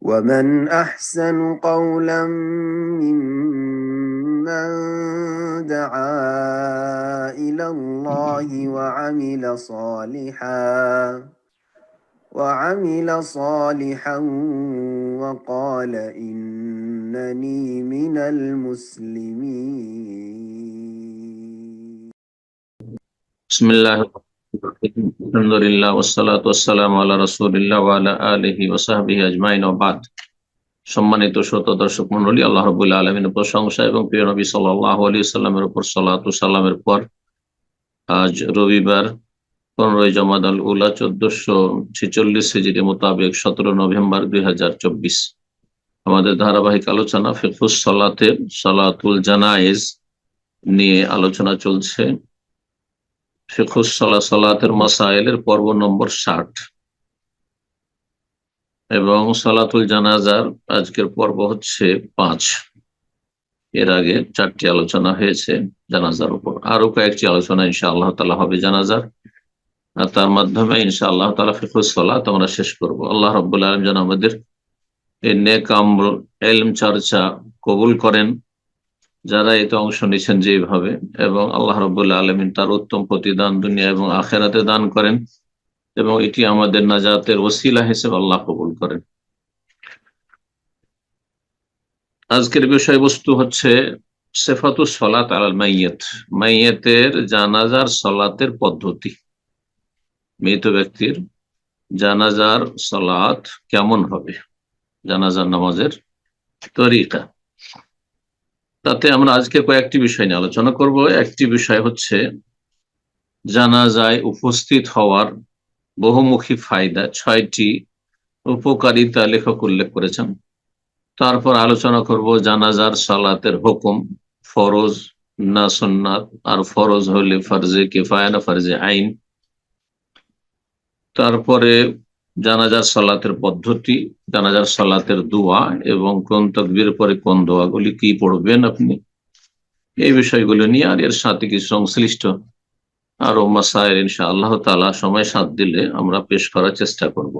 ومن أحسن قولا ممن دعا إلى الله وعمل صالحا وقال إنني من المسلمين. بسم الله الرحمن الرحيم. الحمد لله والصلاة والسلام على رسول الله وعلى آله وصحبه أجمعين وبعد। সম্মানিত শ্রোতা দর্শক মণ্ডলী, আল্লাহ রাব্বুল আলামিনের প্রশংসা এবং প্রিয় নবী সাল্লাল্লাহু আলাইহি সাল্লামের উপর সালাত ও সালামের পর আজ রবিবার 15 জমাদাল উলা 1446 হিজরি মোতাবেক 17 নভেম্বর 2024 আমাদের ধারাবাহিক আলোচনা ফিকহুস সালাতের সালাতুল জানায়েজ নিয়ে আলোচনা চলছে। ফিকহুস সালাতের মাসাইলের পর্ব নম্বর 60 এবং সালাতুল জানাজার আজকের পর্ব হচ্ছে 5। এর আগে 4টি আলোচনা হয়েছে জানাজার উপর, আরো কয়েকটি আলোচনা ইনশাআল্লাহ তাআলা হবে জানাজার, আর তার মাধ্যমে ইনশাআল্লাহ তাআলা ফিকহুস সালাত আমরা শেষ করব। আল্লাহ রাব্বুল আলামিন যেন আমাদের এই নেক আমল ইলম চর্চা কবুল করেন, যারা এতে অংশ নিচ্ছেন যেভাবে, এবং আল্লাহ রাব্বুল আলামিন তার উত্তম প্রতিদান দুনিয়া এবং আখিরাতে দান করেন এবং এটি আমাদের নাজাতের ওসিলা হিসেবে আল্লাহ কবুল করেন। আজকের বিষয়বস্তু হচ্ছে সিফাতুস সালাত আলাল মাইয়িত, মাইয়িতের জানাজার সালাতের পদ্ধতি। মৃত ব্যক্তির জানাজার সালাত কেমন হবে, জানাজার নামাজের তরিকা। তাতে আমরা আজকে কয়েকটি বিষয় নিয়ে আলোচনা করব। একটি বিষয় হচ্ছে জানাজায় উপস্থিত হওয়ার বহুমুখী ফায়দা, 6টি উপকারিতা লেখক উল্লেখ করেছেন। তারপর আলোচনা করব জানাজার সালাতের হুকুম, ফরজ না সুন্নাত, আর ফরজ হলে ফরজে কিফায়া না ফরজে আইন। তারপরে জানাজার সালাতের পদ্ধতি, জানাজার সালাতের দোয়া এবং কোন তাকবীর পরে কোন দোয়াগুলি কি পড়বেন আপনি, এই বিষয়গুলো নিয়ে আর এর সাথে কিছু সংশ্লিষ্ট আরো মাসাইল ইনশাআল্লাহ তাআলা সময় সাথ দিলে আমরা পেশ করার চেষ্টা করব।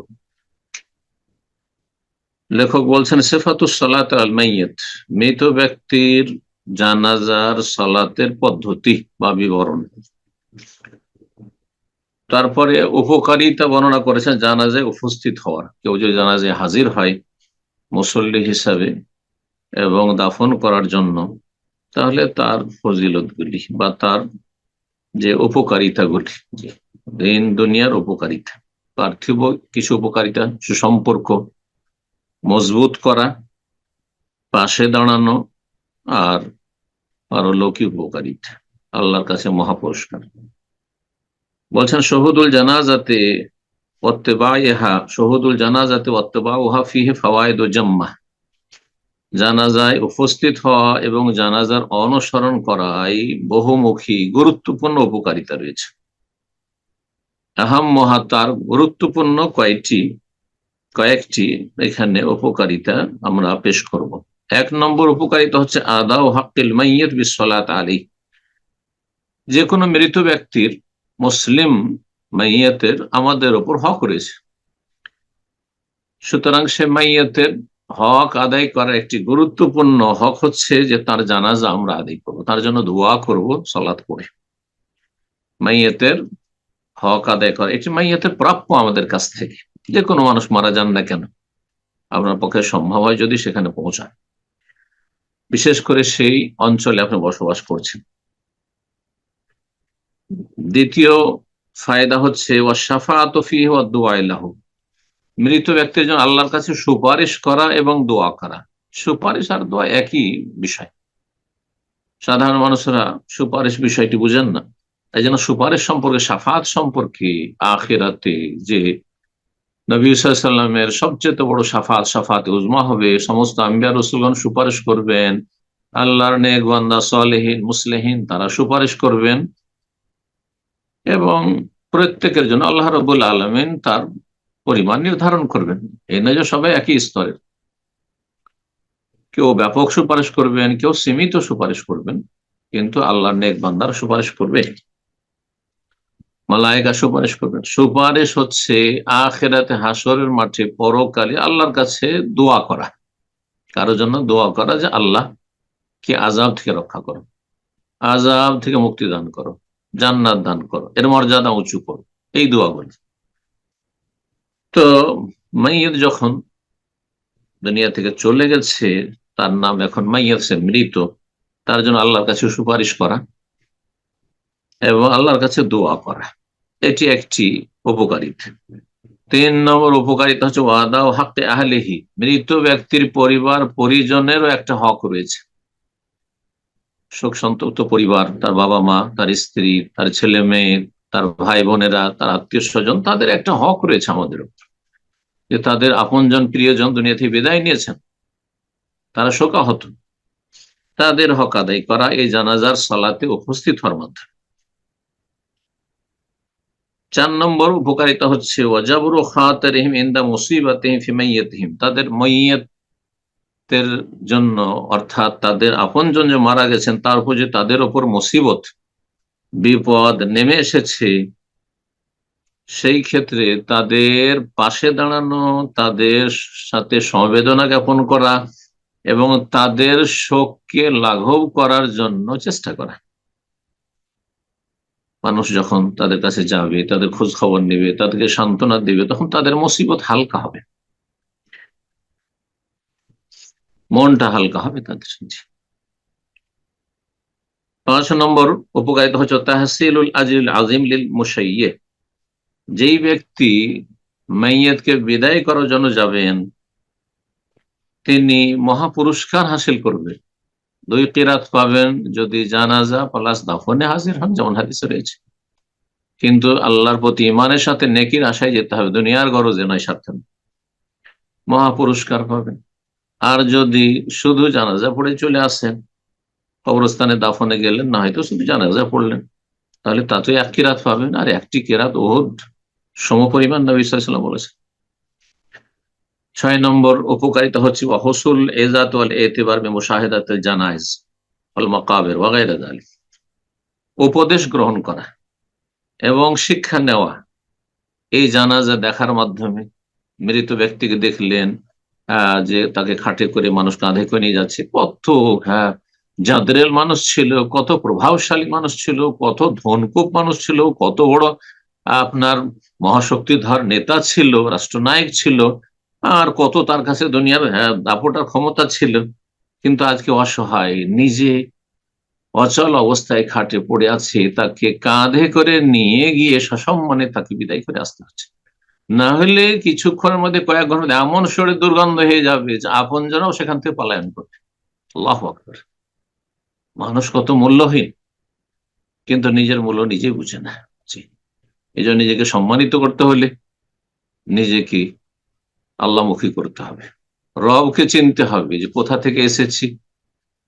লেখক বলছেন সিফাতুস সালাত আল মাইয়িত, মৃত ব্যক্তির জানাজার সালাতের পদ্ধতি বা বিবরণ। তারপরে উপকারিতা বর্ণনা করেছেন জানাজায় উপস্থিত হওয়ার। কেউ যদি জানাজায় হাজির হয় মুসল্লি হিসাবে এবং দাফন করার জন্য, তাহলে তার ফজিলতগুলি বা তার যে উপকারিতাগুলি, দিন দুনিয়ার উপকারিতা, পার্থিব কিছু উপকারিতা, সুসম্পর্ক মজবুত করা, পাশে দাঁড়ানো, আর পারলৌকিক উপকারিতা, আল্লাহর কাছে মহাপুরস্কার। বলছেন শহুদুল জানাজাতে ওয়াত্তিবাইহা, শহুদুল জানাজাতে ওয়াত্তিবাউহা ফিহি ফাওয়াইদু জাম্মা, জানাজায় উপস্থিত হওয়া এবং জানাজার অনুসরণ করায় বহুমুখী গুরুত্বপূর্ণ উপকারিতা রয়েছে। আহাম্মহা, তার গুরুত্বপূর্ণ কয়েকটি এখানে উপকারিতা আমরা পেশ করব। 1 নম্বর উপকারিতা হচ্ছে আদাউ হাক্কিল মাইয়িত বিসসালাত আলাইহি, যে কোনো মৃত ব্যক্তির, মুসলিম মাইয়িতের আমাদের উপর হক রয়েছে, সুতরাং সে মাইয়িতের হক আদায় করার একটি গুরুত্বপূর্ণ হক হচ্ছে যে তার জানাজা আমরা আদায় করবো, তার জন্য দোয়া করব সালাত পড়ে। মাইয়িতের হক আদায় করা এটি মাইয়িতের প্রাপ্য আমাদের কাছ থেকে। যে কোনো মানুষ মারা যান না কেন, আপনার পক্ষে সম্ভব হয় যদি সেখানে পৌঁছান, বিশেষ করে সেই অঞ্চলে আপনি বসবাস করছেন। দ্বিতীয় ফায়দা হচ্ছে ওয়াশাফাআতু ফীহি ওয়াদ-দুআ লাহু, মৃত ব্যক্তির জন্য আল্লাহর কাছে সুপারিশ করা এবং দোয়া করা। সুপারিশ আর দোয়া একই বিষয়, সাধারণ মানুষরা সুপারিশ বিষয়টি বুঝেন না। তাই জন্য সুপারিশ সম্পর্কে, শাফাত সম্পর্কে আখিরাতে যে নবী সাল্লাল্লাহু আলাইহি ওয়াসাল্লামের সবচেয়ে বড় শাফাত উজমা হবে, সমস্ত আম্বিয়া রাসূলগণ সুপারিশ করবেন, আল্লাহর নেক বান্দা সালেহীন মুসলিহিন তারা সুপারিশ করবেন, এবং প্রত্যেকের জন্য আল্লাহ রাব্বুল আলামিন তার পরিমাণ নির্ধারণ করবেন। এই নয় যে সবাই একই স্তরের, কেউ ব্যাপক সুপারিশ করবেন, কেউ সীমিত সুপারিশ করবেন, কিন্তু আল্লাহর নেক বান্দার সুপারিশ করবে। মালায়েকা সুপারিশ করবেন। সুপারিশ হচ্ছে আখিরাতে হাসরের মাঠে পরকালে আল্লাহর কাছে দোয়া করা, কারোর জন্য দোয়া করা যে আল্লাহ কি আযাব থেকে রক্ষা করো, আযাব থেকে মুক্তি দান করো, জান্নাত দান করো, এর মর্যাদা উঁচু করো, এই দোয়াগুলো। তো মাইয়িত যখন দুনিয়া থেকে চলে গেছে, তার নাম এখন মাইয়িত, সে মৃত, তার জন্য আল্লাহর কাছে সুপারিশ করা এবং আল্লাহর কাছে দোয়া করা, এটি একটি উপকারিতা। 3 নম্বর উপকারিতা হচ্ছে ওয়াদা ও হাক্কে আহলিহি, মৃত ব্যক্তির পরিবার পরিজনেরও একটা হক রয়েছে। শোক সন্তপ্ত পরিবার, তার বাবা মা, তার স্ত্রী, তার ছেলে মেয়ে, তার ভাই বোনেরা, তার আত্মীয় স্বজন, তাদের একটা হক রয়েছে আমাদের উপর, যে তাদের আপনজন প্রিয়জন দুনিয়া থেকে বিদায় নিয়েছেন, তারা শোকাহত, তাদের হক আদায় করা এই জানাজার সালাতে উপস্থিত হওয়ার মাধ্যমে। 4 নম্বর উপকারিতা হচ্ছে ওয়াজাবরু খাতিরিহিম ইনদা মুসিবাতিহিম ফি মাইয়্যিতিহিম, তাদের মাইয়্যিতের জন্য, অর্থাৎ তাদের আপনজন যে মারা গেছেন তার উপর যে তাদের উপর মুসিবত বিপদ নেমে এসেছে, সেই ক্ষেত্রে তাদের পাশে দাঁড়ানো, তাদের সাথে সমবেদনা জ্ঞাপন করা এবং তাদের শোককে লাঘব করার জন্য চেষ্টা করা। মানুষ যখন তাদের কাছে যাবে, তাদের খোঁজ খবর নেবে, তাদেরকে সান্ত্বনা দেবে, তখন তাদের মুসিবত হালকা হবে, মনটা হালকা হবে তাদের। 5 নম্বর উপকারিতা হচ্ছে তাহসিলুল আজরিল আজিম লিল মুশাইয়্যিহ, যেই ব্যক্তি মাইয়্যিতকে বিদায় করার জন্য যাবেন তিনি মহাপুরস্কার হাসিল করবেন, 2 কিরাত পাবেন যদি জানাজা প্লাস দাফনে হাজির হন, যেমন হাদিসে রয়েছে। কিন্তু আল্লাহর প্রতি ইমানের সাথে নেকির আশায় যেতে হবে, দুনিয়ার গরজে নয়, স্বার্থে নয়, মহাপুরস্কার পাবেন। আর যদি শুধু জানাজা পড়ে চলে আসেন, কবরস্থানে দাফনে গেলেন, না হয়তো শুধু জানাজা পড়লেন, তাহলে তাতে 1 কিরাত পাবেন, আর 1টি কিরাত উহুদ সমপরিমাণ নবী সাল্লাল্লাহু আলাইহি ওয়াসাল্লাম বলেছেন। 6 নম্বর উপকারিতা হচ্ছে হুসুল ইজাত ওয়াল ইতিবার বি মুশাহাদাতিল জানাইজ ওয়াল মাকাবির ওয়া গায়রা যালিক, উপদেশ গ্রহণ করা এবং শিক্ষা নেওয়া এই জানাজা দেখার মাধ্যমে। মৃত ব্যক্তিকে দেখলেন যে তাকে খাটে করে মানুষ কাঁধে করে নিয়ে যাচ্ছে, কত জাদরেল মানুষ ছিল, কত প্রভাবশালী মানুষ ছিল, কত ধনকুপ মানুষ ছিল, কত বড় আপনার মহাশক্তিধর নেতা ছিল, রাষ্ট্রনায়ক ছিল, আর কত তার কাছে দুনিয়ার দাপটার ক্ষমতা ছিল, কিন্তু আজকে অসহায়, নিজে অচল অবস্থায় খাটে পড়ে আছে, তাকে কাঁধে করে নিয়ে গিয়ে সসম্মানে তাকে বিদায় করে আসতে হচ্ছে। না হলে কিছুক্ষণের মধ্যে, কয়েক ঘন্টা এমন শরীর দুর্গন্ধ হয়ে যাবে যে আপনজনও সেখান থেকে পলায়ন করবে। আল্লাহু আকবার। মানুষ কত মূল্যহীন, কিন্তু নিজের মূল্য নিজেই বুঝে না। জি, এই জন্য নিজেকে সম্মানিত করতে হলে নিজেকে আল্লাহমুখী করতে হবে, রবকে চিনতে হবে যে কোথা থেকে এসেছি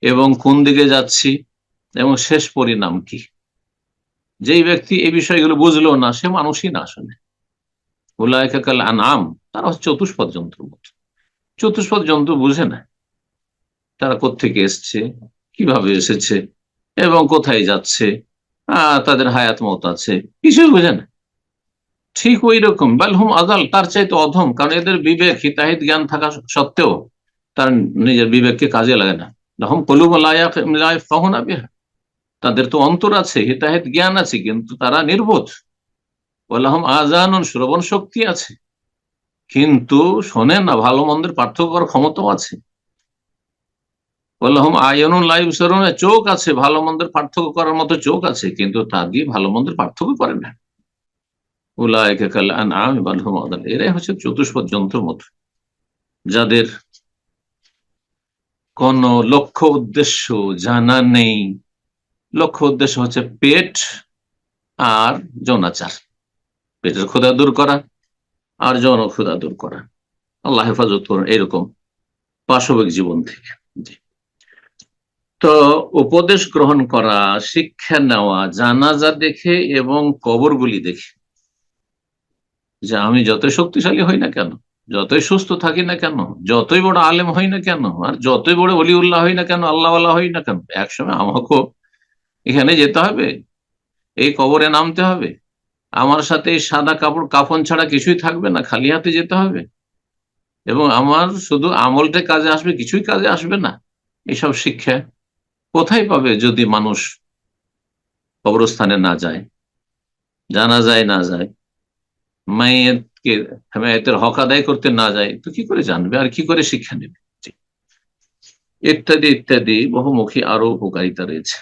এবং কোন দিকে যাচ্ছি এবং শেষ পরিণাম কি। যেই ব্যক্তি এই বিষয়গুলো বুঝলো না, সে মানুষই না আসলে। উলাইকা কাল আনআম, তারা হচ্ছে চতুষ্পদ জন্তুর মতো। চতুষ্পদ জন্তু বুঝে না তারা কোত্থেকে এসছে, কিভাবে এসেছে এবং কোথায় যাচ্ছে, তাদের হায়াত মত আছে, কিছুই বুঝে না। ঠিক ওই রকম বালহুম আদাল, তার চাইতে অধম, কারণ এদের বিবেক হিতাহিত জ্ঞান থাকা সত্ত্বেও তার নিজের বিবেককে কাজে লাগে না। লহুম কুলুবুন লা ইয়াফকাহুনা বিহা, তাদের তো অন্তর আছে, হিতাহিত জ্ঞান আছে, কিন্তু তারা নির্বোধ। ওয়ালাহুম আযানুন, শ্রবণ শক্তি আছে, কিন্তু শোনেন না, ভালো মন্দের পার্থক্য করার ক্ষমতাও আছে। ওয়ালাহুম আয়ুনুন লা ইবসিরুন, চোখ আছে, ভালো মন্দের পার্থক্য করার মতো চোখ আছে, কিন্তু তা দিয়ে ভালো মন্দের পার্থক্য করে না। উলাইকা কাল আনআম বাল হুম আদাল, এরাই হচ্ছে চতুষ্পদ জন্তুর মতো, যাদের কোন লক্ষ্য উদ্দেশ্য জানা নেই। লক্ষ্য উদ্দেশ্য হচ্ছে পেট আর যৌনাচার, পেটের ক্ষুধা দূর করা আর যৌন ক্ষুধা দূর করা। আল্লাহ হেফাজত করুন এরকম পাশবিক জীবন থেকে। জি। তো উপদেশ গ্রহণ করা, শিক্ষা নেওয়া জানাজা দেখে এবং কবরগুলি দেখে, যে আমি যতই শক্তিশালী হই না কেন, যতই সুস্থ থাকি না কেন, যতই বড় আলেম হই না কেন, আর যতই বড় ওলিউল্লাহ হই না কেন, আল্লাহওয়ালা হই না কেন, একসময় আমাকেও এখানে যেতে হবে, এই কবরে নামতে হবে, আমার সাথে এই সাদা কাপড় কাফন ছাড়া কিছুই থাকবে না, খালি হাতে যেতে হবে, এবং আমার শুধু আমলটা কাজে আসবে, কিছুই কাজে আসবে না, এসব শিক্ষা কোথায় পাবে যদি মানুষ কবরস্থানে না যায়, জানাজায় না যায়, মাইয়াতকে মাইয়াতের হক আদায় করতে না যায়, তো কি করে জানবে আর কি করে শিক্ষা নেবে? ইত্যাদি ইত্যাদি বহুমুখী আরো উপকারিতা রয়েছে।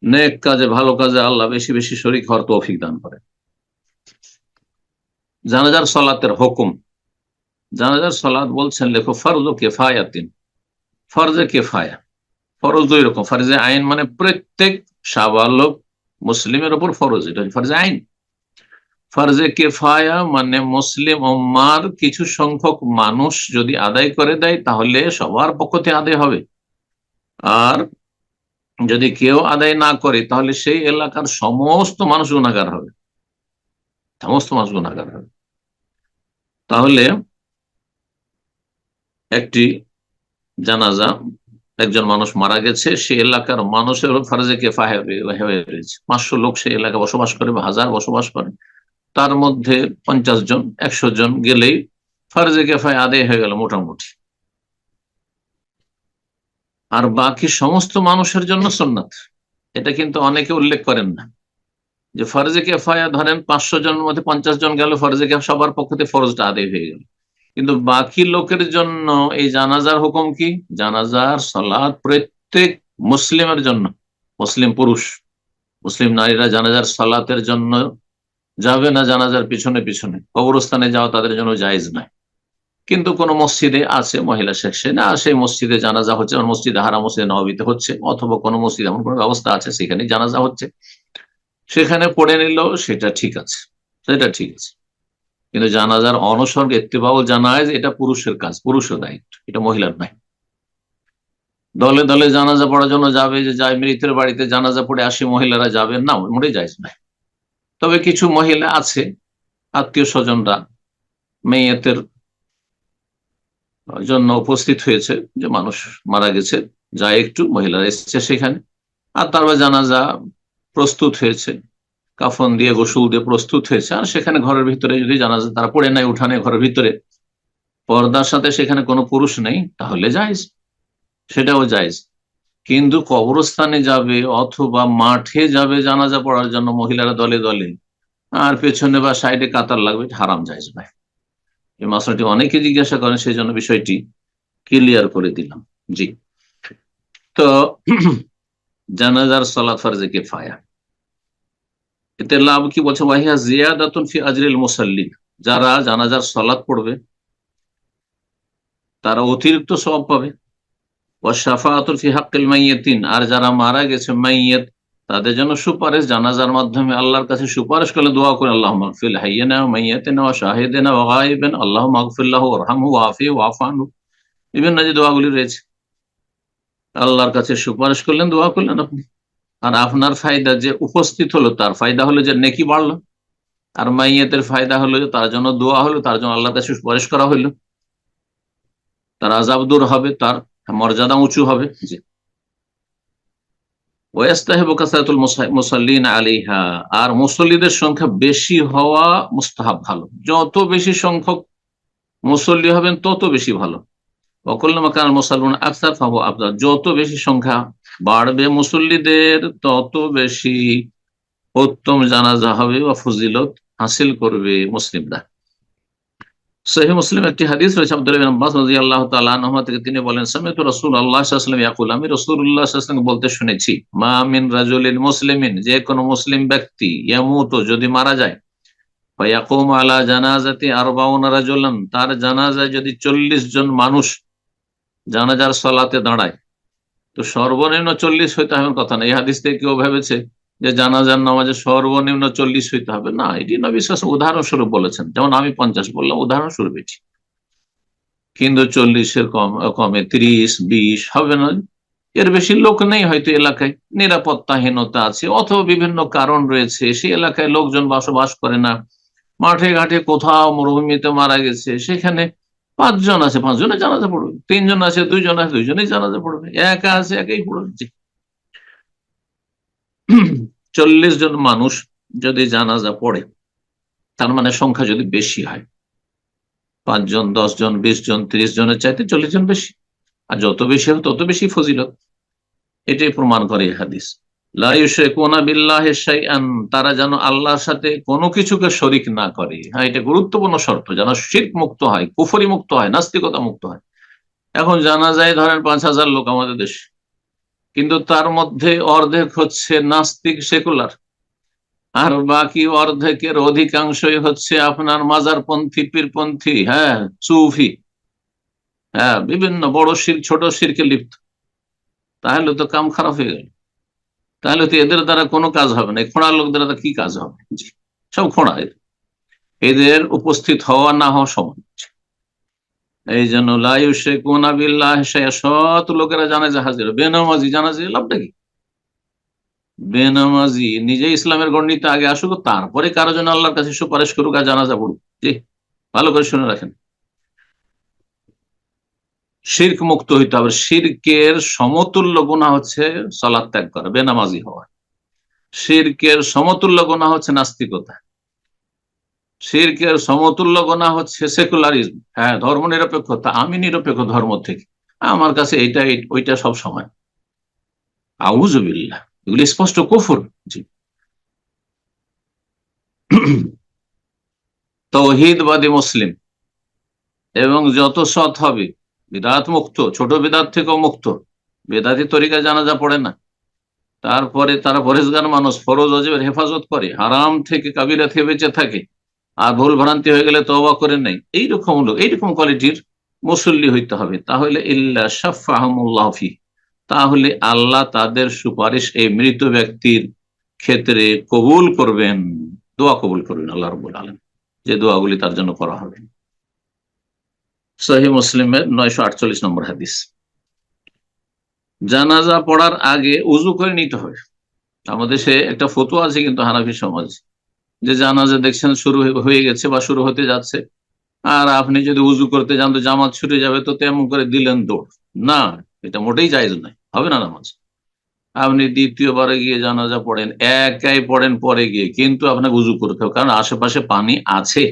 নেক কাজে, ভালো কাজে আল্লাহ বেশি বেশি শরীক হওয়ার তৌফিক দান করে। জানাজার সলাতের হুকুম। জানাজার সলাত বলছেন লেখো ফরজ কিফায়াতিন, ফরজে কিফায়া। ফরজ দুই রকম, ফরজে আইন মানে প্রত্যেক সাবালক মুসলিমের উপর ফরজ, এটা ফরজে আইন। ফরজে কিফায়া মানে মুসলিম উম্মার কিছু সংখ্যক মানুষ যদি আদায় করে দেয় তাহলে সবার পক্ষ থেকে আদায় হবে, আর যদি কেউ আদায় না করে তাহলে সেই এলাকার সমস্ত মানুষ গুনাহগার হবে, সমস্ত মানুষ গুনাহগার হবে। তাহলে একটি জানাজা, একজন মানুষ মারা গেছে, সে এলাকার মানুষের ফরজে কিফায়া হয়ে রয়েছে। 500 লোক সেই এলাকায় বসবাস করে বা 1000 বসবাস করে, তার মধ্যে 50 জন 100 জন গেলেই ফরজে কিফায়া আদায় হয়ে গেল মোটামুটি। আর বাকি সমস্ত মানুষের জন্য সুন্নাত। এটা কিন্তু অনেকে উল্লেখ করেন না যে ফরজে কিফায়া ধরেন 500 জনের মধ্যে 50 জন গেল, ফরজে কিফায়া সবার পক্ষ থেকে ফরজটা আদায় হয়ে গেল, কিন্তু বাকি লোকের জন্য এই জানাজার হুকুম কি? জানাজার সালাত প্রত্যেক মুসলিমের জন্য, মুসলিম পুরুষ মুসলিম নারীরা জানাজার সালাতের জন্য যাবে না, জানাজার পিছনে পিছনে কবরস্থানে যাওয়া তাদের জন্য জায়েজ নয়। কিন্তু কোন মসজিদে আছে মহিলা সেকশনে, আর সেই মসজিদে জানাজা হচ্ছে, মসজিদে হারাম, মসজিদে নববীতে হচ্ছে, অথবা কোনো মসজিদে এমন কোনো ব্যবস্থা আছে সেখানে জানাজা হচ্ছে, সেখানে পড়ে নিল, সেটা ঠিক আছে, সেটা ঠিক আছে। কিন্তু জানাজার অনসর্গ ইত্তেবাউল জানাজ, এটা পুরুষের কাজ, পুরুষের দায়িত্ব, এটা মহিলার নাই। দলে দলে জানাজা পড়ার জন্য যাবে, যে যায় মৃতের বাড়িতে জানাজা পড়ে আসে, মহিলারা যাবেন না, মোটেই জায়েজ নাই। তবে কিছু মহিলা আছে, আত্মীয় স্বজনরা মেয়েতের জন্য উপস্থিত হয়েছে, যে মানুষ মারা গেছে, যায় একটু, মহিলারা এসেছে সেখানে, আর তারপর জানাজা প্রস্তুত হয়েছে, কাফন দিয়ে গোসল দিয়ে প্রস্তুত হয়েছে, আর সেখানে ঘরের ভিতরে যদি জানাজা তারা পড়ে নেয় উঠানে ঘরের ভিতরে, পর্দার সাথে সেখানে কোনো পুরুষ নেই, তাহলে জায়েজ, সেটাও জায়েজ। কিন্তু কবরস্থানে যাবে অথবা মাঠে যাবে জানাজা পড়ার জন্য মহিলারা দলে দলে, আর পেছনে বা সাইডে কাতার লাগবে, হারাম, জায়েজ নয়। এই মশলাটি অনেকে জিজ্ঞাসা করেন, সেই জন্য বিষয়টি ক্লিয়ার করে দিলাম। জি, তো জানাজার সালাত ফরজে কিফায়া, এতে লাভ কি বলছে? ওয়াহিয়া জিয়াদাতুন ফি আজরিল মুসাল্লিন, যারা জানাজার সালাত পড়বে তারা অতিরিক্ত সওয়াব পাবে। ওয়া শাফাআতুন ফি হাক্কিল মাইয়িতিন, আর যারা মারা গেছে মাইয়িত, তাদের জন্য সুপারিশ, জানাজার মাধ্যমে আল্লাহর কাছে সুপারিশ করলে দোয়া করে, আল্লাহুম্মা ফিল হাইয়িনা ওয়া মাইয়িতিনা ওয়া শাহিদিনা ওয়া গায়িবিনা আল্লাহুম্মা আগফির লাহু ওয়ারহামহু ওয়াআফিহি ওয়াফু আনহু, বিভিন্ন যে দোয়াগুলি রয়েছে, আল্লাহর কাছে সুপারিশ করলেন, দোয়া করলেন আপনি, আর আপনার ফায়দা যে উপস্থিত হলো, তার ফায়দা হলো যে নেকি বাড়লো, আর মাইয়াতের ফায়দা হলো যে তার জন্য দোয়া হলো, তার জন্য আল্লাহর কাছে সুপারিশ করা হইলো, তার আযাব দূর হবে, তার মর্যাদা উঁচু হবে। জি, ওয়াস্তাহিবু কাসরাতুল মুসাল্লিন আলাইহা, আর মুসল্লিদের সংখ্যা বেশি হওয়া মুস্তাহাব, ভালো, যত বেশি সংখ্যক মুসল্লি হবেন তত বেশি ভালো। ওয়াকুল্লামা কানাল মুসাল্লুনা আকসার ফাহুয়া আফদাল, যত বেশি সংখ্যা বাড়বে মুসল্লিদের তত বেশি উত্তম জানাজা হবে বা ফজিলত হাসিল করবে মুসলিমরা। সহিহ মুসলিম একটি হাদিস রয়েছে আব্দুল্লাহ ইবনে আব্বাস রাদিয়াল্লাহু তাআলা আনহুমা থেকে, তিনি বলেন সামিতু রাসূলুল্লাহ সাল্লাল্লাহু আলাইহি ওয়াসাল্লাম ইয়াকুল, আমি রাসূলুল্লাহ সাল্লাল্লাহু আলাইহি ওয়াসাল্লাম বলতে শুনেছি, মা মিন রাজুলিন মুসলিমিন, যে কোনো মুসলিম ব্যক্তি, ইয়ামুতু, যদি মারা যায়, ফায়াকুমু আলা জানাজাতি 40 রাজুলান, তার জানাজায় যদি 40 জন মানুষ জানাজার সালাতে দাঁড়ায়, তো সর্বনিম্ন 40 হইতে হবে কথা না। এই হাদিস থেকে কেউ ভেবেছে যে জানাজার নামাজে সর্বনিম্ন 40 হইতে হবে, না, এটি নবী সাল্লাল্লাহু আলাইহি ওয়াসাল্লাম উদাহরণস্বরূপ বলেছেন, যেমন আমি 50 বললাম উদাহরণস্বরূপ এটি, কিন্তু 40-এর কমে 30-20 হবে না, এর বেশি লোক নেই হয়তো এলাকায়, নিরাপত্তাহীনতা আছে অথবা বিভিন্ন কারণ রয়েছে, সেই এলাকায় লোকজন বসবাস করে না, মাঠে ঘাটে কোথাও মরুভূমিতে মারা গেছে, সেখানে 5 জন আছে, 5 জনে জানাজা পড়বে, 3 জন আছে, 2 জন আছে, 2 জনেই জানাজা পড়বে, একা আছে, একাই পড়বে। 40 জন মানুষ যদি জানাজা পড়ে, তার মানে সংখ্যা যদি বেশি হয়, 5 জন, 10 জন, 20 জন, 30 জনের চাইতে 40 জন বেশি, আর যত বেশি হবে তত বেশি ফজিলত, এটাই প্রমাণ করে এই হাদিস। লা ইউশরিকুনা বিল্লাহি শাইআন, তারা যেন আল্লাহর সাথে কোনো কিছুকে শরিক না করে। হ্যাঁ, এটা গুরুত্বপূর্ণ শর্ত, যেন শিরক মুক্ত হয়, কুফরি মুক্ত হয়, নাস্তিকতা মুক্ত হয়। এখন জানা যায় ধরেন 5,000 লোক আমাদের দেশে, কিন্তু তার মধ্যে অর্ধেক হচ্ছে নাস্তিক সেকুলার, আর বাকি অর্ধেকের অধিকাংশই হচ্ছে আপনার মাজারপন্থী, পীরপন্থী, হ্যাঁ, সুফি, হ্যাঁ, বিভিন্ন বড় শির ছোট শিরকে লিপ্ত। তাহলে তো কাম খারাপ হয়ে গেল। তাহলে তো এদের দ্বারা কোনো কাজ হবে না, এই খোঁড়ার লোকদের দ্বারা কি কাজ হবে? জি, সব খোঁড়া, এদের উপস্থিত হওয়া না হওয়া সমান। এই জন্য লা ইউশরিকুনা বিল্লাহি শাইআ, শত লোকেরা জানাজা হাজির, বেনামাজি জানাজা লাভটা কি? বেনামাজি নিজে ইসলামের গণ্ডিতে আগে আসুক, তারপরে কারো জন্য আল্লাহর কাছে সুপারিশ করুক আর জানাজা পড়ুক। জি, ভালো করে শুনে রাখেন, শিরক মুক্ত হইতে হবে। শিরকের সমতুল্য গুনাহ হচ্ছে সালাত ত্যাগ করা, বেনামাজি হওয়া। শিরকের সমতুল্য গুনাহ হচ্ছে নাস্তিকতা। শিরকের সমতুল্য গুনাহ হচ্ছে সেকুলারিজম, হ্যাঁ, ধর্ম নিরপেক্ষতা, আমি নিরপেক্ষ ধর্ম থেকে, আমার কাছে এইটা ওইটা সব সময়। আউযুবিল্লাহ, এগুলি স্পষ্ট কুফর। জি, তৌহিদবাদী মুসলিম এবং যত সৎ হবে, বিদআত মুক্ত, ছোট বিদআত থেকেও মুক্ত, বেদাতি তরিকা জানাজা পড়ে না, তারপরে তারা পরেজগার মানুষ, ফরজ ওয়াজিবের হেফাজত করে, হারাম থেকে কাবিরা থেকে বেঁচে থাকে, আর ভুল ভ্রান্তি হয়ে গেলে তওবা করে নেই, এইরকম লোক, এইরকম কোয়ালিটির মুসল্লি হইতে হবে। তাহলে ইল্লা শাফাহুমুল্লাহ ফি, তাহলে আল্লাহ তাদের সুপারিশ এই মৃত ব্যক্তির ক্ষেত্রে কবুল করবেন, দোয়া কবুল করবেন আল্লাহ রাব্বুল আলামিন, যে দোয়াগুলি তার জন্য করা হবে। সহিহ মুসলিমের 948 নম্বর হাদিস। জানাজা পড়ার আগে উজু করে নিতে হবে। আমাদের সে একটা ফতোয়া আছে কিন্তু হানাফি সমাজ, যে জানাজা দেখছেন শুরু হয়ে গেছে বা শুরু হতে যাচ্ছে, আর আপনি যদি উজু করতে যান তো জামাত ছুটে যাবে, তো তেমন করে দিলেন দৌড়, না, এটা মোটেই জায়েজ নয়, হবে না নামাজ। আপনি দ্বিতীয়বারে গিয়ে জানাজা পড়েন, একাই পড়েন পরে গিয়ে, কিন্তু আপনাকে উজু করতে হবে, কারণ আশেপাশে পানি আছে।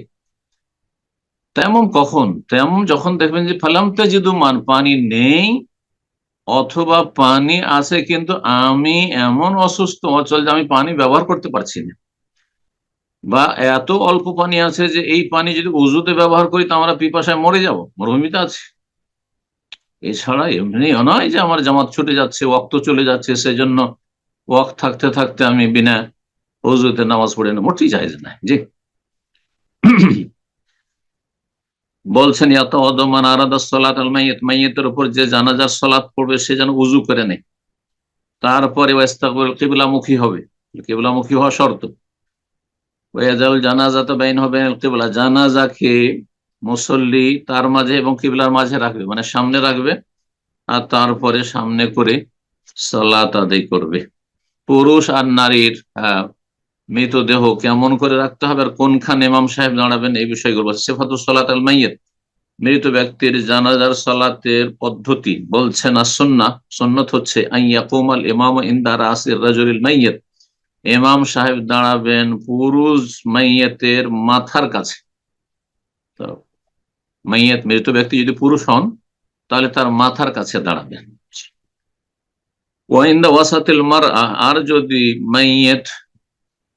তেমন কখন? তেমন যখন দেখবেন যে ফালাম তাজিদু মান, পানি নেই, অথবা পানি আছে কিন্তু আমি এমন অসুস্থ অচল যে আমি পানি ব্যবহার করতে পারছি না, বা এত অল্প পানি আছে যে এই পানি যদি উজুতে ব্যবহার করি তো আমরা পিপাসায় মরে যাব, মরুভূমিতে আছে। এছাড়া এমনি নয় যে আমার জামাত ছুটে যাচ্ছে, ওয়াক্ত চলে যাচ্ছে, সেজন্য ওয়াক্ত থাকতে থাকতে আমি বিনা উজুতে নামাজ পড়ে না, মোটেই জায়েজ না। জি, বলছেন ইয়াতাওয়াদ্দা আরাদা সালাত আল মাইয়িত, মাইয়িতের উপর যে জানাজার সালাত পড়বে সে যেন উজু করে নেয়, তারপরে ওয়াস্তাকবিল, কিবলামুখী হবে, কিবলামুখী হওয়া শর্ত। ওয়াজাল জানাজাত বাইনহু বাইনাল কিবলা, জানাজাকে মুসল্লি তার মাঝে এবং কিবলার মাঝে রাখবে, মানে সামনে রাখবে, আর তারপরে সামনে করে সালাত আদায় করবে। পুরুষ আর নারীর মৃতদেহ কেমন করে রাখতে হবে আর কোনখানে ইমাম সাহেব দাঁড়াবেন, এই বিষয়গুলো সিফাতুস সালাত আল মাইয়িত, মৃত ব্যক্তির জানাজার সালাতের পদ্ধতি। বলছেন আর সুন্নাত হচ্ছে আইয়াকুমাল ইমাম ইনদা রাসির রাজুলিল মাইয়িত, ইমাম সাহেব দাঁড়াবেন পুরুষ মাইয়াতের মাথার কাছে। তো মাইয়াত, মৃত ব্যক্তি যদি পুরুষ হন তাহলে তার মাথার কাছে দাঁড়াবেন। ওয়াইন্দা ওয়াসাতিল মারআ, আর যদি মাইয়াত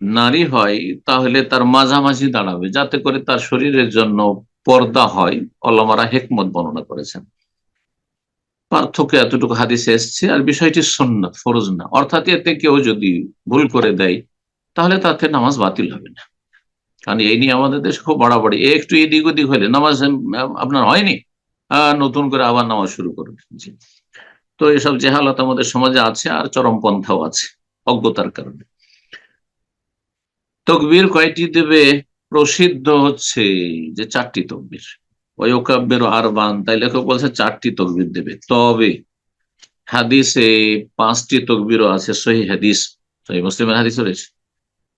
নারী হয় তাহলে তার মাঝামাঝি দাঁড়াবে, যাতে করে তার শরীরের জন্য পর্দা হয়। ওলামারা হিকমত বর্ণনা করেছেন। পার্থক্য এতটুকু হাদিসে এসছে, আর বিষয়টি সুন্নাত, ফরজ না। অর্থাৎ এতে কেউ যদি ভুল করে দেয় তাহলে তাতে নামাজ বাতিল হবে না। কারণ এই নিয়ে আমাদের দেশে খুব বাড়াবাড়ি, একটু এদিক ওদিক হলে নামাজ আপনার হয়নি, নতুন করে আবার নামাজ শুরু করবে। জি, তো এসব জেহালত আমাদের সমাজে আছে, আর চরমপন্থাও আছে অজ্ঞতার কারণে। তকবীর কয়টি দেবে? প্রসিদ্ধ হচ্ছে যে 4টি তকবীর। ওয়ায়ুকাব্বির আরবান, তাই লেখক বলছে 4টি তকবীর দেবে। তবে হাদিসে 5টি তকবীরও আছে, সহিহ হাদিস, সহিহ মুসলিমের হাদিস রয়েছে।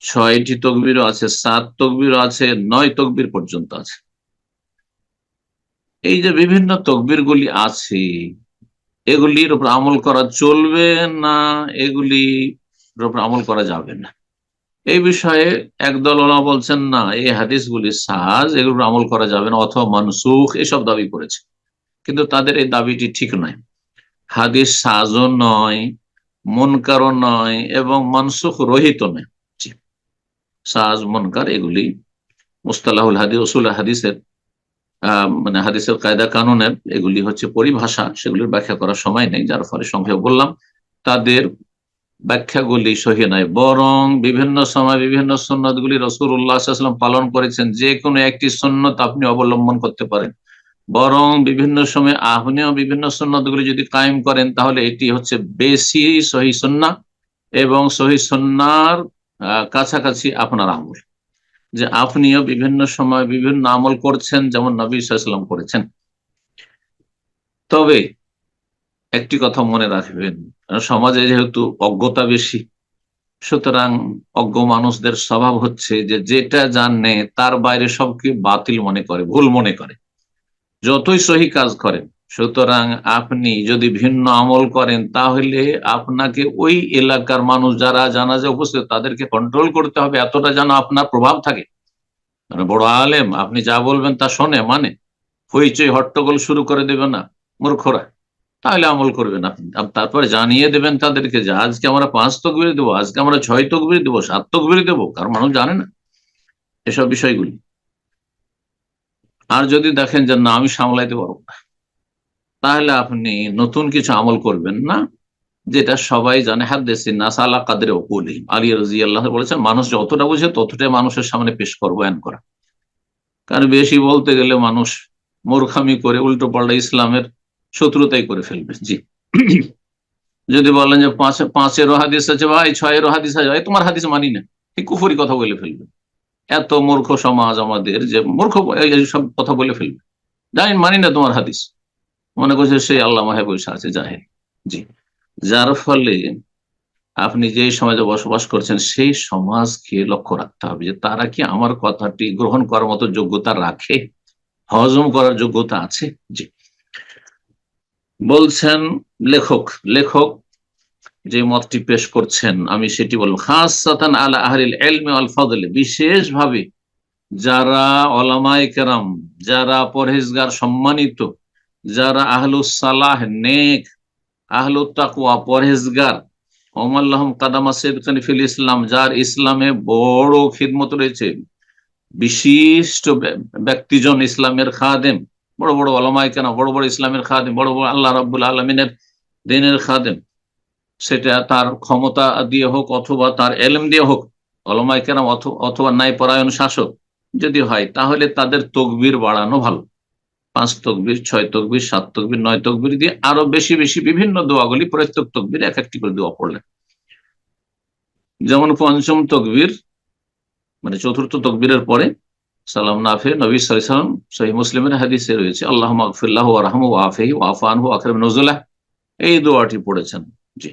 6টি তকবীরও আছে, 7 তকবীরও আছে, 9 তকবীর পর্যন্ত আছে। এই যে বিভিন্ন তকবীর গুলি আছে, এগুলির উপর আমল করা চলবে না, এগুলির উপর আমল করা যাবে না। এই বিষয়ে একদল ওলামা বলছেন না, এই হাদিসগুলি সাজ, এগুলো আমল করা যাবে না, অথবা মানসুখ, এসব দাবি করেছে। কিন্তু তাদের এই দাবিটি ঠিক নয়। হাদিস সাজও নয়, মুনকারও নয়, এবং মানসুখ রহিত নয়। জি, সাজ মুনকার এগুলি মুস্তালাহুল হাদিস, উসুল হাদিসের মানে হাদিসের কায়দা কানুনের এগুলি হচ্ছে পরিভাষা, সেগুলির ব্যাখ্যা করার সময় নেই, যার ফলে সংক্ষেপে বললাম তাদের ব্যাখ্যাগুলি সহি নয়। বরং বিভিন্ন সময় বিভিন্ন সুন্নতগুলি রাসূলুল্লাহ সাল্লাল্লাহু আলাইহি ওয়াসাল্লাম পালন করেছেন, যে কোনো একটি সুন্নত আপনি অবলম্বন করতে পারেন। বরং বিভিন্ন সময় আপনিও বিভিন্ন সুন্নতগুলি যদি কায়েম করেন, তাহলে এটি হচ্ছে বেশি সহি সুন্নাহ এবং সহি সুন্নাহর কাছাকাছি আপনার আমল, যে আপনিও বিভিন্ন সময় বিভিন্ন আমল করছেন যেমন নবী সাল্লাল্লাহু আলাইহি ওয়াসাল্লাম করেছেন। তবে একটি কথা মনে রাখবেন, সমাজে যেহেতু অজ্ঞতা বেশি, সুতরাং অজ্ঞ মানুষদের স্বভাব হচ্ছে যে যেটা জানে তার বাইরে সবকে বাতিল মনে করে, ভুল মনে করে, যতই সহি কাজ করেন। সুতরাং আপনি যদি ভিন্ন আমল করেন, তাহলে আপনাকে ওই এলাকার মানুষ যারা জানাজা উপস্থিত তাদেরকে কন্ট্রোল করতে হবে, এতটা যেন আপনার প্রভাব থাকে। মানে বড় আলেম, আপনি যা বলবেন তা শোনে, মানে হইচই হট্টগোল শুরু করে দেবে না মূর্খরা, তাহলে আমল করবেন আপনি। তারপরে জানিয়ে দেবেন তাদেরকে যে আজকে আমরা 5 তাকবীর দেবো, আজকে আমরা 6 তাকবীর দেবো, 7 তাকবীর দেবো, কারণ মানুষ জানে না এসব বিষয়গুলি। আর যদি দেখেন যে না, আমি সামলাইতে পারবো না, তাহলে আপনি নতুন কিছু আমল করবেন না, যেটা সবাই জানে। হাদ্দেসিন নাস আলা কাদরে উকুলিহিম, আলী রাদিয়াল্লাহু আনহু বলেছেন, মানুষ যতটা বুঝে ততটাই মানুষের সামনে পেশ করবো, বয়ান করা। কারণ বেশি বলতে গেলে মানুষ মূর্খামি করে উল্টো পাল্টা ইসলামের শত্রুতাই করে ফেলবে। জি, যদি বলেন যে পাঁচেরও হাদিস আছে ভাই, 6-এরও হাদিস আছে ভাই, তোমার হাদিস মানি না, এই কুফরি কথা বলে ফেলবে। এত মূর্খ সমাজ আমাদের, যে মূর্খ সব কথা বলে ফেলবে, জানি মানি না তোমার হাদিস, মনে করছে সেই আল্লাহ মাহে বসে আছে, জাহেল। জি, যার ফলে আপনি যে সমাজে বসবাস করছেন সেই সমাজকে লক্ষ্য রাখতে হবে যে তারা কি আমার কথাটি গ্রহণ করার মতো যোগ্যতা রাখে, হজম করার যোগ্যতা আছে। জি, বলছেন লেখক লেখক যে মতটি পেশ করছেন, আমি সেটি বলবো, খাসসাতান আলা আহলিল ইলমি ওয়াল ফদল, বিশেষভাবে যারা ওলামায়ে কেরাম, যারা পরহেজগার সম্মানিত, যারা আহলুস সালাহ নেক, আহলুত তাকওয়া পরহেজগার, ওমাল্লাহুম কাদামা সিদকান ফিল ইসলাম, যার ইসলামে বড় খিদমত রয়েছে, বিশিষ্ট ব্যক্তিজন, ইসলামের খাদেম, বড় বড় ওলামায়ে কেরাম, বড় বড় ইসলামের খাদেম, বড় বড় আল্লাহ রাব্বুল আলামিনের দ্বীনের খাদেম, সেটা তার ক্ষমতা দিয়ে হোক অথবা তার এলেম দিয়ে হোক, ওলামায়ে কেরাম অথবা ন্যায় পরায়ণ শাসক যদি হয়, তাহলে তাদের তকবীর বাড়ানো ভালো। 5 তকবীর, 6 তকবীর, 7 তকবীর, 9 তকবীর দিয়ে আরো বেশি বেশি বিভিন্ন দোয়াগুলি, প্রত্যেক তকবীর এক একটি করে দোয়া পড়লেন। যেমন পঞ্চম তকবীর মানে চতুর্থ তকবীরের পরে সালাম না ফিরে নবী সাল্লাল্লাহু আলাইহি ওয়াসাল্লাম সহিহ মুসলিমের হাদিসে রয়েছে, আল্লাহুম্মা আগফির লাহু ওয়ারহামহু ওয়াআফিহি ওয়াফু আনহু ওয়াকরিম নুজুলাহ, এই দোয়াটি পড়েছেন। জি,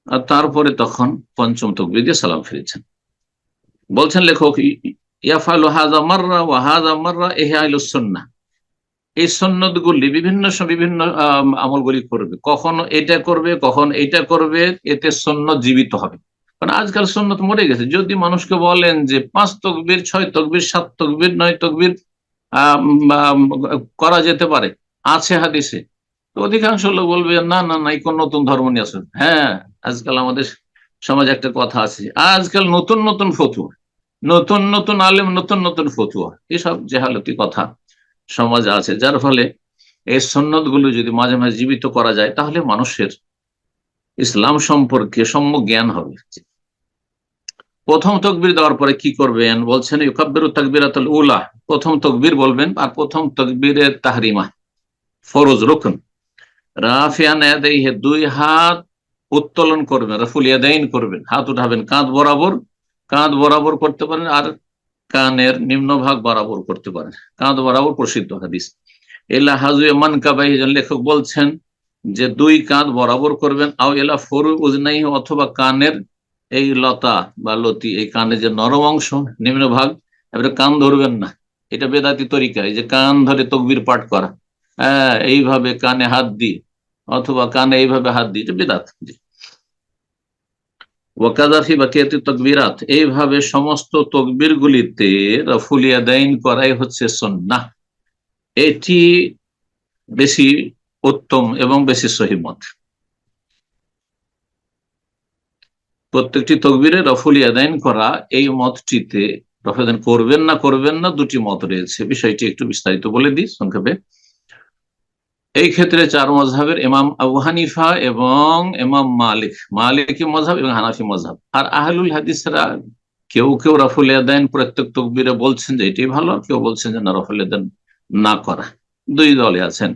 আর তারপরে তখন পঞ্চম তকবীর দিয়ে সালাম ফিরেছেন। বলছেন লেখক, ইয়াফালু হাযা মাররা ওয়া হাযা মাররা ইহয়ালুস সুন্নাহ, এই সন্ন্যতগুলি বিভিন্ন বিভিন্ন আমলগুলি করবে, কখনো এটা করবে, কখন এটা করবে, এতে সন্ন্যত জীবিত হবে। কারণ আজকাল সন্ন্যত মরে গেছে। যদি মানুষকে বলেন যে 5 তকবীর, 6 তকবীর, 7 তকবীর, 9 তকবীর করা যেতে পারে, আছে হাদিসে, তো অধিকাংশ লোক বলবে না না না, এই কোন নতুন ধর্ম নিয়ে আসবে। হ্যাঁ, আজকাল আমাদের সমাজে একটা কথা আছে, আজকাল নতুন নতুন ফতুয়া, নতুন নতুন আলেম, নতুন নতুন ফতুয়া, এসব জেহালতি কথা সমাজে আছে। যার ফলে এই সন্ন্যত গুলো যদি মাঝে মাঝে জীবিত করা যায়, তাহলে মানুষের ইসলাম সম্পর্কে সম্যক জ্ঞান হবে। প্রথম তকবির দেওয়ার পরে কি করবেন বলছেন, ইউকাব্বিরু তাকবীরাতুল উলা, প্রথম তকবির বলবেন, আর প্রথম তকবীরের তাহরিমা, ফরজ রুকন, রাফিয়ান ইয়াদাইহি, 2 হাত উত্তোলন করবেন, রাফুল ইয়াদাইন করবেন, হাত উঠাবেন কাঁধ বরাবর, কাঁধ বরাবর করতে পারেন, আর কানের নিম্নভাগ বরাবর করতে পারেন, কাঁধ বরাবর, প্রসিদ্ধ হাদিস। এলা হাজুয়ে মানকাবাহি, লেখক বলছেন যে 2 কাঁধ বরাবর করবেন, আও এলা ফরু উজনাই, অথবা কানের এই লতা বা লতি, এই কানের যে নরম অংশ নিম্নভাগ, এবারে কান ধরবেন না, এটা বেদাতি তরিকা, এই যে কান ধরে তকবির পাঠ করা, হ্যাঁ, এইভাবে কানে হাত দিয়ে অথবা কানে এইভাবে হাত দিয়ে, এটা বেদাত। ওয়াকাযা ফি বাকিয়াতি তাকবীরাত, এইভাবে সমস্ত তকবীর গুলিতে রফুল ইয়াদাইন করাই হচ্ছে সুন্নাহ। এটি বেশি উত্তম এবং বেশি সহিহ মত। প্রত্যেকটি তকবীরে রফুল ইয়াদাইন করা, এই মতটিতে রফুল ইয়াদাইন করবেন না দুটি মত রয়েছে। বিষয়টি একটু বিস্তারিত বলে দিই সংক্ষেপে। এই ক্ষেত্রে চার মযহাবের ইমাম আবু হানিফা এবং ইমাম মালিকি মযহাব এবং হানাফি মযহাব, আর আহলুল হাদিসরা কেউ কেউ রফুল ইয়াদাইন প্রত্যেক তাকবীরে বলছেন যে এটি ভালো, কেউ বলছেন যে না, রফুল ইয়াদাইন না করা। দুই দলে আছেন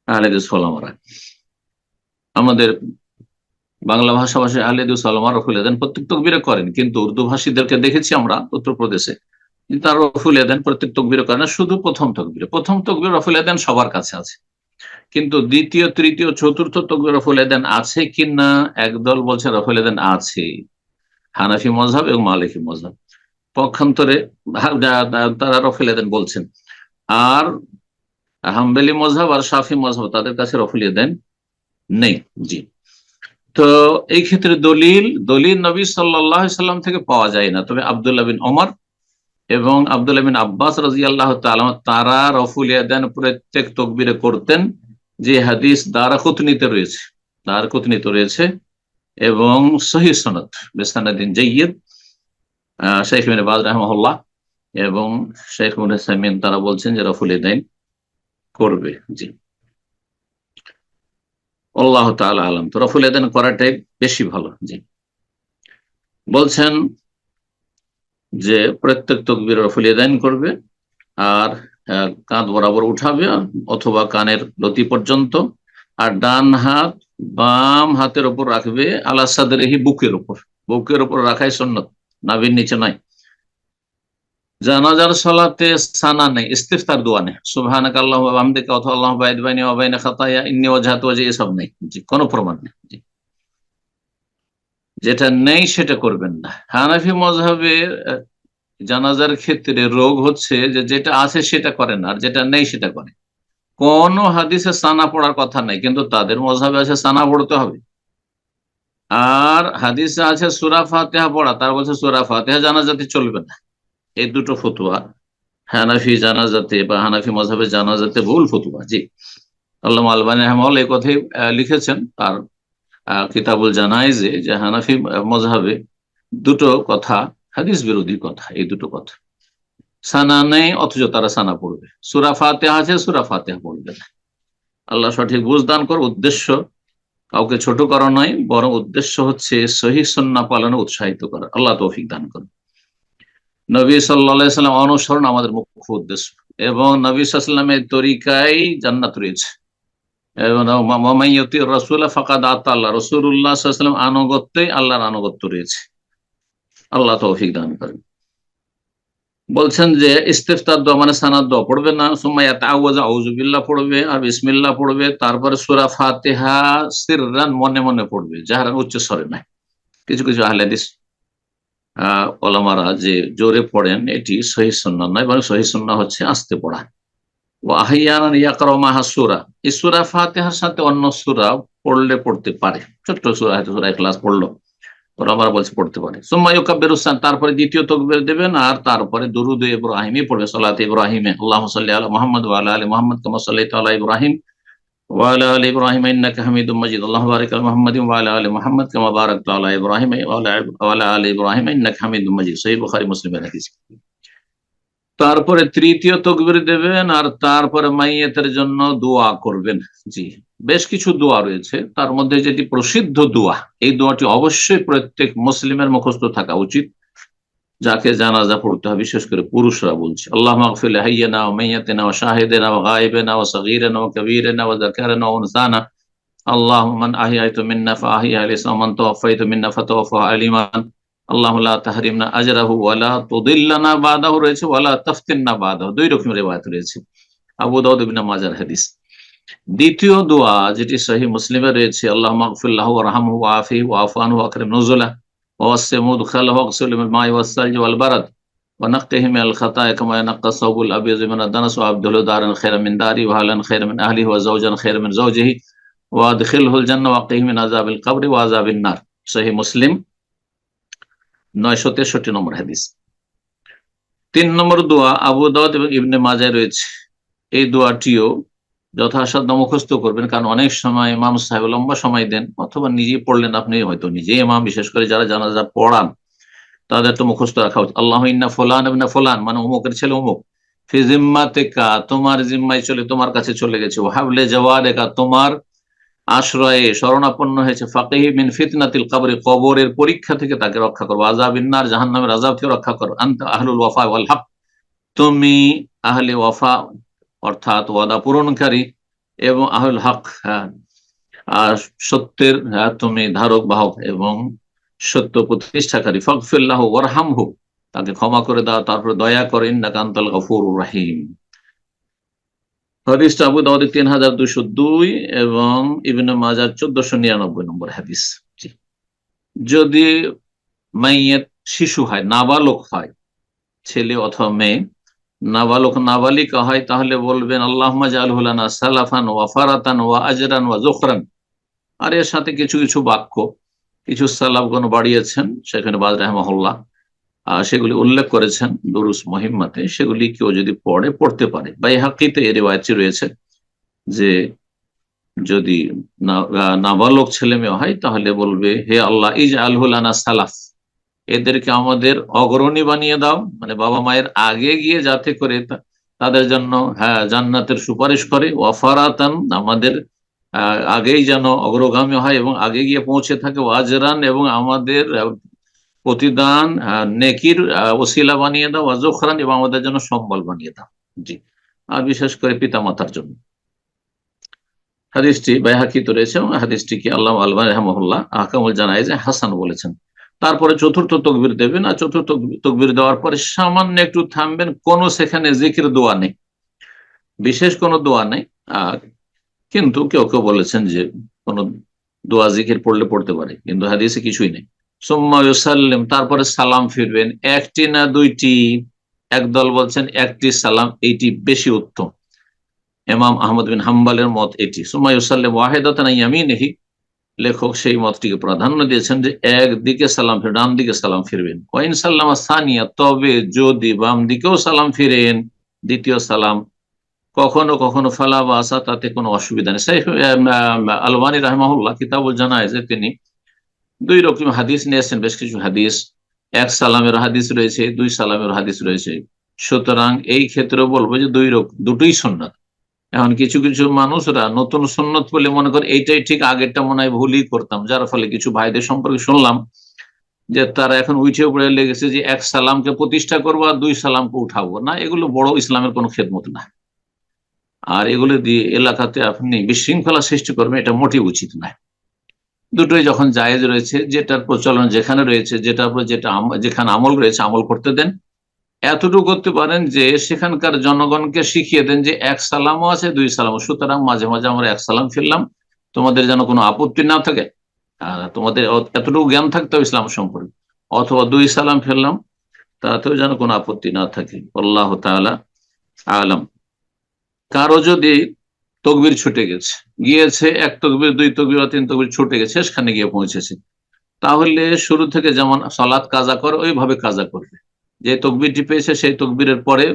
আহলে হাদিস ওলামারা। আমাদের বাংলা ভাষাভাষী আহলে হাদিস ওলামা রফুল ইয়াদাইন প্রত্যেক তাকবীরে করেন, কিন্তু উর্দু ভাষীদেরকে দেখেছি আমরা উত্তরপ্রদেশে, তারা রফুল ইয়াদাইন প্রত্যেক তাকবীরে করে না, শুধু প্রথম তাকবীরে। প্রথম তাকবীরে রফুল ইয়াদাইন সবার কাছে আছে, কিন্তু দ্বিতীয়, তৃতীয়, চতুর্থ তাকবীরে রফুল ইয়াদাইন আছে কিনা একদল বলছে রফুল ইয়াদাইন আছে, হানাফি মযহাব এবং মালিকি মযহাব। পক্ষান্তরে তারা রফুল ইয়াদাইন বলছেন। আর হাম্বলি মযহাব আর শাফি মযহাব, তাদের কাছে রফুল ইয়াদাইন নেই। জি। তো এই ক্ষেত্রে দলিল নবী সাল্লাল্লাহু আলাইহি সাল্লাম থেকে পাওয়া যায় না, তবে আব্দুল্লাহ বিন ওমর এবং আব্দুল্লাহ বিন আব্বাস রাদিয়াল্লাহু তাআলা তারা রফুল ইয়াদাইন প্রত্যেক তাকবীরে করতেন, যে হাদিস দারাকুতনিতে রয়েছে এবং সহিহ সনদ বিসনাদিন জাইয়্যিদ। শেখ ইবনে বাজ রাহিমাহুল্লাহ এবং শেখ ইবনে উসাইমিন তারা বলছেন যে রফুল ইয়াদাইন করবে। জি, আল্লাহু তাআলা আলাম। তো রফুল ইয়াদাইন করাটাই বেশি ভালো। জি, বলছেন যে প্রত্যেক তাকবীরে রফুল ইয়াদাইন করবে, আর কাঁধ বরাবর উঠাবে অথবা কানের লতি পর্যন্ত, আর ডান হাত বাম হাতের উপর রাখবে আলা সাদরিহি, বুকের উপর রাখাই সুন্নাত, নাভির নিচে নয়। জানাজার সালাতে সানা নেই, ইস্তিফতার দোয়া নেই, সুবহানাকা আল্লাহুম্মা ওয়া বিহামদিকা অথবা আল্লাহুম্মা বা'ইদ বাইনি ওয়া বাইনা খাতায়া ইন্নী ওয়াজহাতু ওয়াজহি, এসব নেই। জি, কোনো প্রমাণ নেই। জি, যেটা নেই সেটা করবেন না। হানাফি মযহাবের জানাজার ক্ষেত্রে রোগ হচ্ছে যে যেটা আছে সেটা করে না, আর যেটা নেই সেটা করে। কোন হাদিসে সানা পড়ার কথা নাই, কিন্তু তাদের মযহাবে আছে সানা পড়তে হবে। আর হাদিসে আছে সূরা ফাতিহা পড়া, তার বলছে সূরা ফাতিহা জানাজাতে চলবে না। এই দুটো ফতোয়া হানাফি জানাজাতে বা হানাফি মযহাবে জানাজাতে ভুল ফতোয়া। জি, আল্লামা আলবানী রাহিমাহুল্লাহ এই কথাই লিখেছেন তার কিতাবুল জানাইজে, যে হানাফি মযহাবে দুটো কথা হাদিস বিরোধী কথা। এই দুটো কথা, সানা নেই অথচ তারা সানা পড়বে, সূরা ফাতিহা আছে সূরা ফাতিহা পড়বে না। আল্লাহ সঠিক বুঝ দান কর। উদ্দেশ্য কাউকে ছোট করা নয়, বরং উদ্দেশ্য হচ্ছে সহিহ সুন্নাহ পালনে উৎসাহিত করা। আল্লাহ তৌফিক দান করুন। নবী সাল্লাল্লাহু আলাইহি সাল্লাম অনুসরণ আমাদের মুখ্য উদ্দেশ্য, এবং নবী সাল্লাল্লাহু আলাইহি সাল্লামের তরিকায় জান্নাত রয়েছে। এবং মান ইউতির রাসূলা ফাকাদ আতা আল্লাহ, রাসূলুল্লাহ সাল্লাল্লাহু আলাইহি সাল্লাম আনুগত্যে আল্লাহর আনুগত্য রয়েছে। আল্লাহ তৌফিক দান করেন। বলছেন যে ইস্তিফতার দোয়া মানে সানার দোয়া পড়বে না, সুম্মা ইয়াতাআওয়াযু আউযু বিল্লাহ পড়বে আর বিসমিল্লাহ পড়বে, তারপরে সূরা ফাতিহা সিররান মনে মনে পড়বে, জাহরান উচ্চ স্বরে নয়। কিছু কিছু আহলে হাদিস ওলামারা যে জোরে পড়েন এটি সহিহ সুন্নাহ নয়, বরং সহিহ সুন্নাহ হচ্ছে আস্তে পড়া। ওয়া আহইয়ানান ইয়াকরাউ মাহা সূরা, এই সূরা ফাতিহার সাথে অন্য সূরা পড়তে পারে, ছোট্ট সূরা, হয়তো সূরা ইখলাস পড়লো, ওলামারা বলছে পড়তে পারে। সুম্মা ইউকাব্বিরু সান, তারপরে দ্বিতীয় তাকবীর দেবেন, আর তারপরে দুরূদ ইব্রাহিমী পড়বে, সালাতে ইব্রাহিমে, আল্লাহুম্মা সাল্লি আলা মুহাম্মদ ওয়া আলা আলি মুহাম্মদ কামা সাল্লাইতা আলা ইব্রাহিম ওয়া আলা আলি ইব্রাহিম ইন্নাকা হামিদুম মাজিদ, আল্লাহুম্মা বারিক আলা মুহাম্মাদিন ওয়া আলা আলি মুহাম্মদ কামা বারাকতা আলা ইব্রাহিম ওয়া আলা আলি ইব্রাহিম ইন্নাকা হামিদুম মাজিদ, সহিহ বুখারী মুসলিমের হাদিস। তারপরে তৃতীয় তাকবীর দেবেন, আর তারপরে মাইয়াতের জন্য দোয়া করবেন। জি, বেশ কিছু দোয়া রয়েছে, তার মধ্যে যেটি প্রসিদ্ধ দোয়া, এই দোয়াটি অবশ্যই প্রত্যেক মুসলিমের মুখস্থ থাকা উচিত, যাকে জানাজা পড়তে হবে, বিশেষ করে পুরুষরা। বলছে আল্লাহুম্মা আগফির লিহাইয়িনা ওয়া মাইয়িতিনা ওয়া শাহিদিনা ওয়া গায়িবিনা ওয়া সগীরিনা ওয়া কাবীরিনা ওয়া যাকারিনা ওয়া উনসানা, আল্লাহুম্মা মান আহইয়াতা মিন্না ফাআহইহি আলা ইসলাম, মান তাওয়াফাইতা মিন্না ফাতাওয়াফাহু আলা ঈমান, আল্লাহুম্মা লা তাহরিমনা আজরাহু ওয়া লা তুদিল্লানা বাদাহু রয়েছে, ওয়া লা তাফতিননা বাদাহু, দুই রকম রিওয়ায়াত রয়েছে, আবু দাউদ ইবনে মাজার হাদিস। দ্বিতীয় দোয়া যেটি সহিহ মুসলিমে রয়েছে, আল্লাহুম্মা আগফির লাহু ওয়ারহামহু ওয়া আফিহি ওয়া আফু আনহু ওয়া আকরিম নুজুলাহু ওয়া ওয়াসি' মুদখালাহু ওয়াগসিলহু বিল মা'i ওয়াস সালজি ওয়াল বারাদ ওয়া নাক্কিহি মিনাল খাতায়া কামা ইয়ানক্কা সাওবুল আবিয়্যযু মিনাদ দানাস ওয়া আবদিলহু দারান খায়রান মিন দারি ওয়া আহলান খায়রান মিন আহলিহি ওয়া যাওজান খায়রান মিন যাওজিহি ওয়া আদখিলহুল জান্নাহ ওয়া কিহি মিন আযাবিল কবরি ওয়া আযাবিন নার, সহিহ মুসলিম 963 নম্বর হাদিস। 3 নম্বর দোয়া আবু দাউদ এবং ইবনে মাজায় রয়েছে। এই দোয়াটিও যথাসাধ্য মুখস্থ করবেন, কারণ অনেক সময় ইমাম সাহেব লম্বা সময় দেন, অথবা নিজেই পড়লেন, আপনি হয়তো নিজেই ইমাম, বিশেষ করে যারা জানাজা পড়ান তাদের তো মুখস্থ রাখা উচিত। আল্লাহ ইন্না ফুলান ইবনে ফুলান, মানে অমুকের ছেলে অমুক, ফি জিম্মাতিকা, তোমার জিম্মায় চলে, তোমার কাছে চলে গেছে, ওয়াহাবলে জাওয়ারিকা, তোমার আশ্রয়ে শরণাপন্ন হয়েছে, ফাকিহি মিন ফিতনাতিল কবরে, কবরের পরীক্ষা থেকে তাকে রক্ষা করো, আযাবিন নার, জাহান্নামের আযাব থেকে রক্ষা করো, আনতা আহলুল ওয়াফা ওয়াল হক, তুমি আহলে ওয়াফা অর্থাৎ ওয়াদা পূরণকারী, এবং আহলুল হক, হ্যাঁ, আর সত্যের, হ্যাঁ, তুমি ধারক বাহক এবং সত্য প্রতিষ্ঠাকারী, ফাগফিরলাহু ওয়ারহামহু, তাকে ক্ষমা করে দাও, তারপরে দয়া করে, ইন্নাকা আনতাল গফুরুর রহিম। হাদিসটা আবু দাউদ 3202 এবং ইবনে মাজাহ 1499 নম্বর হাদিস। যদি মাইয়েত শিশু হয়, নাবালক হয়, ছেলে অথবা মেয়ে, নাবালক নাবালিকা হয়, তাহলে বলবেন আল্লাহুম্মা জাআলহু লানা সালাফান ওয়া ফারাতান ওয়া আজরান ওয়া যুখরান। আর এর সাথে কিছু কিছু বাক্য, কিছু সালাফগণ বাড়িয়েছেন, সেখানে বাজ রাহিমাহুল্লাহ সেগুলি উল্লেখ করেছেন দুরুস মুহিম্মাতে, সেগুলি কেউ যদি পড়তে পারে। বাইহাকিতে এর রিওয়ায়াতটি রয়েছে যে যদি নাবালক ছেলে মেয়ে হয়, তাহলে বলবে হে আল্লাহ ইজআলহু লানা সালাফ, এদেরকে আমাদের অগ্রণী বানিয়ে দাও, মানে বাবা মায়ের আগে গিয়ে যাতে করে তাদের জন্য, হ্যাঁ, জান্নাতের সুপারিশ করে, ওয়াফারাতান, আমাদের আগেই যেন অগ্রগামী হয় এবং আগে গিয়ে পৌঁছে থাকে, ওয়াজরান, এবং আমাদের প্রতিদান নেকির ওসিলা বানিয়ে দাও, ওয়াজুখরান, এবং আমাদের জন্য সম্বল বানিয়ে দাও। জি, আর বিশেষ করে পিতা মাতার জন্য। হাদিসটি বাইহাকিতে রয়েছে এবং হাদিসটিকে আল্লামা আলবানী রাহিমাহুল্লাহ আহকামুল জানায়েজে হাসান বলেছেন। তারপরে চতুর্থ তকবীর দেবেন, আর চতুর্থ তকবীর দেওয়ার পরে সামান্য একটু থামবেন, কোনো সেখানে জিকির দোয়া নেই, বিশেষ কোনো দোয়া নেই। আর কিন্তু কেউ কেউ বলেছেন যে কোনো দোয়া জিকির পড়লে পড়তে পারে, কিন্তু হাদিসে কিছুই নেই। সুম্মা ইউসাল্লিম, তারপরে সালাম ফিরবেন, একটি না দুইটি, একদল বলছেন একটি সালাম, এইটি বেশি উত্তম, ইমাম আহমদ বিন হাম্বলের মত এটি। সুম্মা ইউসাল্লিম ওয়াহিদাতান আন ইয়ামিনিহি, লেখক সেই মতটিকে প্রাধান্য দিয়েছেন যে একদিকে সালাম ফিরে, ডান দিকে সালাম ফিরবেন। ওয়াইন সাল্লামা সানিয়া, তবে যদি বাম দিকেও সালাম ফিরেন, দ্বিতীয় সালাম, কখনো কখনো ফালা বাসা, তাতে কোনো অসুবিধা নেই। শাইখ আলবানী রাহিমাহুল্লাহ কিতাবুল জানায়েজে তিনি দুই রকম হাদিস নিয়েছেন, বেশ কিছু হাদিস, এক সালামের হাদিস রয়েছে, দুই সালামের হাদিস রয়েছে। সুতরাং এই ক্ষেত্রে বলবো যে দুটোই সুন্নাত। এখন কিছু কিছু মানুষরা নতুন সুন্নত বলে মনে করে এইটাই ঠিক, আগেরটা মনে হয় ভুলই করতাম, যার ফলে কিছু ভাইদের সম্পর্কে শুনলাম যে তারা এখন উঠে পড়ে লেগেছে যে এক সালামকে প্রতিষ্ঠা করবো আর দুই সালামকে উঠাবো না। এগুলো বড় ইসলামের কোনো খেদমত না, আর এগুলো দিয়ে এলাকাতে আপনি বিশৃঙ্খলা সৃষ্টি করবেন, এটা মোটেই উচিত নয়। দুটোই যখন জায়েজ রয়েছে, যেটার প্রচলন যেখানে রয়েছে, যেখানে আমল রয়েছে, আমল করতে দেন। এতটুকু করতে পারেন যে সেখানকার জনগণকে শিখিয়ে দেন যে এক সালামও আছে, দুই সালামও, সুতরাং মাঝে মাঝে আমরা এক সালাম ফিরলাম, তোমাদের যেন কোনো আপত্তি না থাকে, তোমাদের এতটুকু জ্ঞান থাকতে হবে ইসলাম সম্পর্কে, অথবা দুই সালাম ফিরলাম, তাতেও যেন কোনো আপত্তি না থাকে। আল্লাহ তাআলা আলাম। কারো যদি তকবির ছুটে গিয়েছে, এক তকবির, দুই তকবির বা তিন তকবির ছুটে গেছে, শেষখানে গিয়ে পৌঁছেছে, তাহলে শুরু থেকে যেমন সালাত কাজা করে ওইভাবে কাজা করবে। যে তকবিরটি পেয়েছে সেই তকবীরের পরে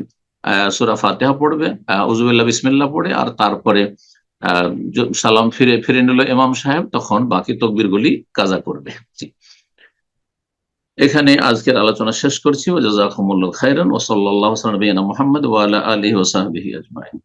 সূরা ফাতিহা পড়বে, উযুবিল্লাহ বিসমিল্লাহ পড়ে, আর তারপরে সালাম ফিরে নিল ইমাম সাহেব, তখন বাকি তকবীর গুলি কাজা করবে। এখানে আজকের আলোচনা শেষ করছি। ওয়া জাযাকুমুল্লাহু খাইরান ওয়া সাল্লাল্লাহু আলা নবিয়িনা মুহাম্মদ ওয়া আলা আলিহি ওয়া সাহবিহি আজমাইন।